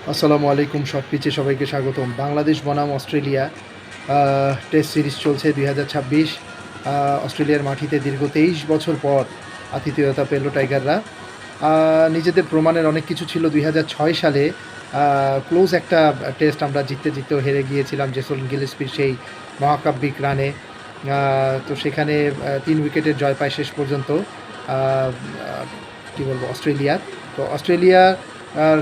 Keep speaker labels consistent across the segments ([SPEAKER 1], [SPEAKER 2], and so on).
[SPEAKER 1] আসসালামু আলাইকুম। শর্ট পিচে সবাইকে স্বাগতম। বাংলাদেশ বনাম অস্ট্রেলিয়া টেস্ট সিরিজ চলছে ২০২৬। অস্ট্রেলিয়ার মাটিতে দীর্ঘ ২৩ বছর পর আতিথেয়তা পেল টাইগাররা। নিজেদের প্রমাণের অনেক কিছু ছিল। ২০০৬ সালে ক্লোজ একটা টেস্ট আমরা জিততেও হেরে গিয়েছিলাম জেসন গিলেস্পির সেই মহাকাব্যিক রানে। তো সেখানে ৩ উইকেটের জয় পায় শেষ পর্যন্ত কী বলবো অস্ট্রেলিয়ার। তো অস্ট্রেলিয়া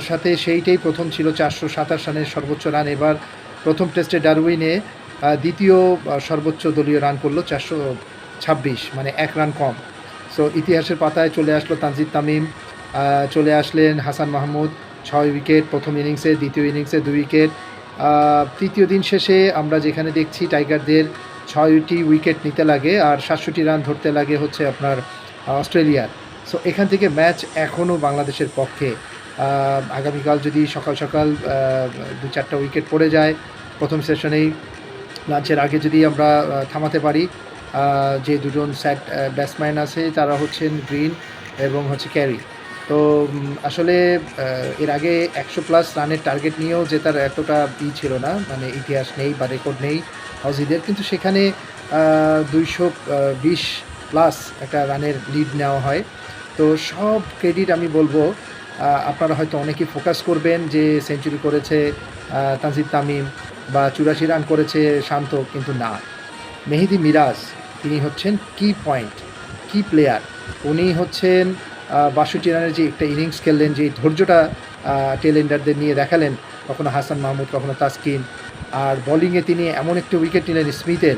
[SPEAKER 1] সাথে সেইটাই প্রথম ছিল ৪২৭ রানের সর্বোচ্চ রান। এবার প্রথম টেস্টে ডারউইনে দ্বিতীয় সর্বোচ্চ দলীয় রান করলো ৪২৬, মানে ১ রান কম। সো ইতিহাসের পাতায় চলে আসলো তানজিদ তামিম, চলে আসলেন হাসান মাহমুদ। ৬ উইকেট প্রথম ইনিংসে, দ্বিতীয় ইনিংসে ২ উইকেট। তৃতীয় দিন শেষে আমরা যেখানে দেখছি টাইগারদের ৬টি উইকেট নিতে লাগে আর ৬৭ রান ধরতে লাগে হচ্ছে আপনার অস্ট্রেলিয়ার। সো এখান থেকে ম্যাচ এখনও বাংলাদেশের পক্ষে। আগামীকাল যদি সকাল সকাল ২-৪টা উইকেট পড়ে যায় প্রথম সেশনেই, লাঞ্চের আগে যদি আমরা থামাতে পারি, যে দুজন স্যাট ব্যাটসম্যান আছে তারা হচ্ছেন গ্রিন এবং হচ্ছে ক্যারি। তো আসলে এর আগে ১০০+ রানের টার্গেট নিয়েও জেতার এতটা ছিল না, মানে ইতিহাস নেই বা রেকর্ড নেই অজিদের, কিন্তু সেখানে ২২+ একটা রানের লিড নেওয়া হয়। তো সব ক্রেডিট আমি বলবো, আপনারা হয়তো অনেকেই ফোকাস করবেন যে সেঞ্চুরি করেছে তানজিদ তামিম বা ৮৪ রান করেছে শান্ত, কিন্তু না, মেহেদী মিরাজ তিনি হচ্ছেন কি পয়েন্ট, কি প্লেয়ার। উনি হচ্ছেন ৬২ রানের যে একটা ইনিংস খেললেন, যে ধৈর্যটা টেলেন্ডারদের নিয়ে দেখালেন, কখনো হাসান মাহমুদ, কখনো তাসকিন, আর বোলিংয়ে তিনি এমন একটা উইকেট নিলেন স্মিথের,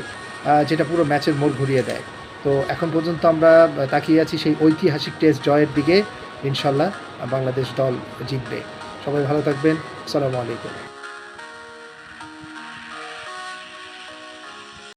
[SPEAKER 1] যেটা পুরো ম্যাচের মোড় ঘুরিয়ে দেয়। তো এখন পর্যন্ত আমরা তাকিয়ে আছি সেই ঐতিহাসিক টেস্ট জয়ের দিকে। ইনশাল্লাহ বাংলাদেশ দল জিতবে। সবাই ভালো থাকবেন। আসসালামু আলাইকুম।